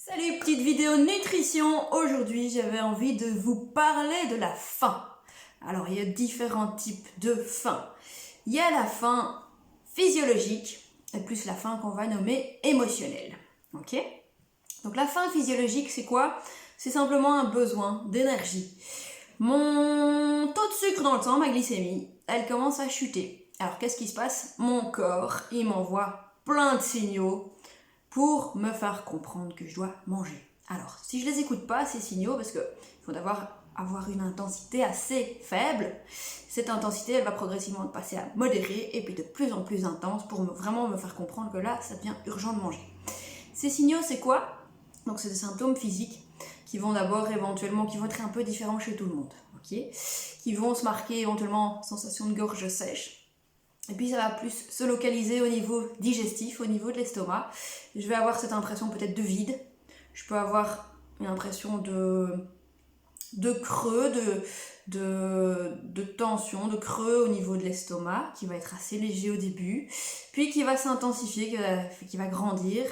Salut, petite vidéo nutrition. Aujourd'hui, j'avais envie de vous parler de la faim. Alors, il y a différents types de faim. Il y a la faim physiologique et plus la faim qu'on va nommer émotionnelle. Ok? Donc, la faim physiologique, c'est quoi? C'est simplement un besoin d'énergie. Mon taux de sucre dans le sang, ma glycémie, elle commence à chuter. Alors, qu'est-ce qui se passe? Mon corps, il m'envoie plein de signaux pour me faire comprendre que je dois manger. Alors, si je les écoute pas, ces signaux, parce qu'il faut d'abord avoir une intensité assez faible, cette intensité, elle va progressivement passer à modérée et puis de plus en plus intense pour vraiment me faire comprendre que là, ça devient urgent de manger. Ces signaux, c'est quoi? Donc, c'est des symptômes physiques qui vont d'abord éventuellement, qui vont être un peu différents chez tout le monde, ok? Qui vont se marquer éventuellement sensation de gorge sèche. Et puis ça va plus se localiser au niveau digestif, au niveau de l'estomac. Je vais avoir cette impression peut-être de vide. Je peux avoir une impression de creux, de tension, de creux au niveau de l'estomac, qui va être assez léger au début, puis qui va s'intensifier, qui va grandir,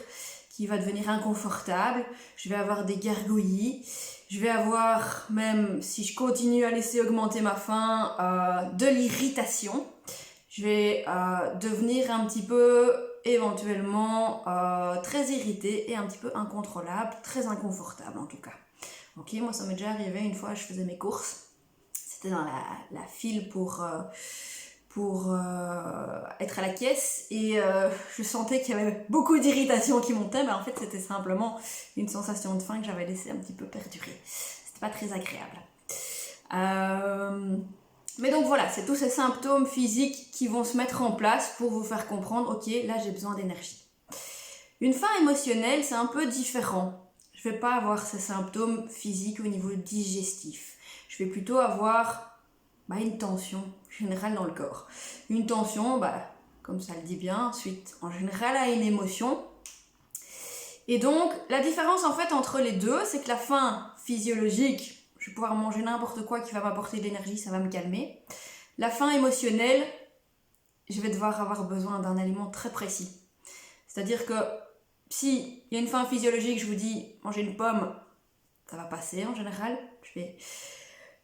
qui va devenir inconfortable. Je vais avoir des gargouillis. Je vais avoir, même si je continue à laisser augmenter ma faim, de l'irritation. Je vais devenir un petit peu, éventuellement, très irritée et un petit peu incontrôlable, très inconfortable en tout cas. Ok, moi ça m'est déjà arrivé une fois, je faisais mes courses. C'était dans la file pour être à la caisse et je sentais qu'il y avait beaucoup d'irritation qui montait, mais en fait c'était simplement une sensation de faim que j'avais laissé un petit peu perdurer. C'était pas très agréable. Mais donc voilà, c'est tous ces symptômes physiques qui vont se mettre en place pour vous faire comprendre, ok, là j'ai besoin d'énergie. Une faim émotionnelle, c'est un peu différent. Je ne vais pas avoir ces symptômes physiques au niveau digestif. Je vais plutôt avoir une tension générale dans le corps. Une tension, comme ça le dit bien, suite en général à une émotion. Et donc, la différence en fait entre les deux, c'est que la faim physiologique, je vais pouvoir manger n'importe quoi qui va m'apporter de l'énergie, ça va me calmer. La faim émotionnelle, je vais devoir avoir besoin d'un aliment très précis. C'est-à-dire que si il y a une faim physiologique, je vous dis manger une pomme, ça va passer en général. Je vais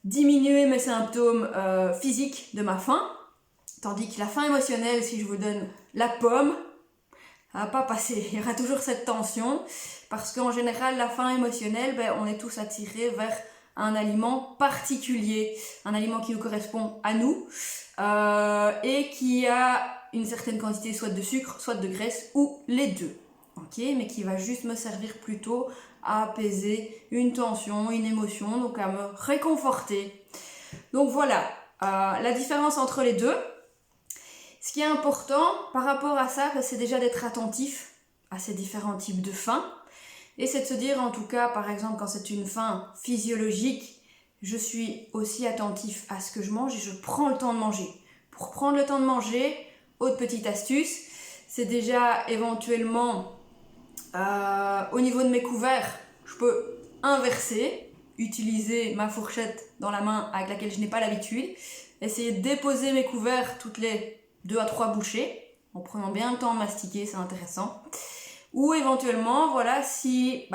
diminuer mes symptômes physiques de ma faim. Tandis que la faim émotionnelle, si je vous donne la pomme, ça va pas passer. Il y aura toujours cette tension. Parce qu'en général, la faim émotionnelle, on est tous attirés vers un aliment particulier, un aliment qui nous correspond à nous et qui a une certaine quantité soit de sucre, soit de graisse ou les deux, ok, mais qui va juste me servir plutôt à apaiser une tension, une émotion, donc à me réconforter. Donc voilà, la différence entre les deux. Ce qui est important par rapport à ça, c'est déjà d'être attentif à ces différents types de faim. Et c'est de se dire, en tout cas, par exemple, quand c'est une faim physiologique, je suis aussi attentif à ce que je mange et je prends le temps de manger. Pour prendre le temps de manger, autre petite astuce, c'est déjà éventuellement, au niveau de mes couverts, je peux inverser, utiliser ma fourchette dans la main avec laquelle je n'ai pas l'habitude, essayer de déposer mes couverts toutes les 2 à 3 bouchées, en prenant bien le temps de mastiquer, c'est intéressant. Ou éventuellement, voilà, si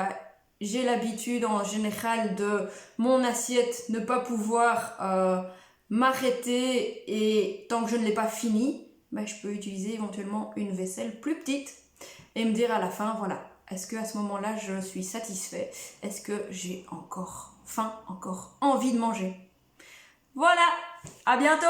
j'ai l'habitude en général de mon assiette ne pas pouvoir m'arrêter et tant que je ne l'ai pas fini, je peux utiliser éventuellement une vaisselle plus petite et me dire à la fin, voilà, est-ce qu'à ce moment-là je suis satisfait? Est-ce que j'ai encore faim, encore envie de manger? Voilà, à bientôt!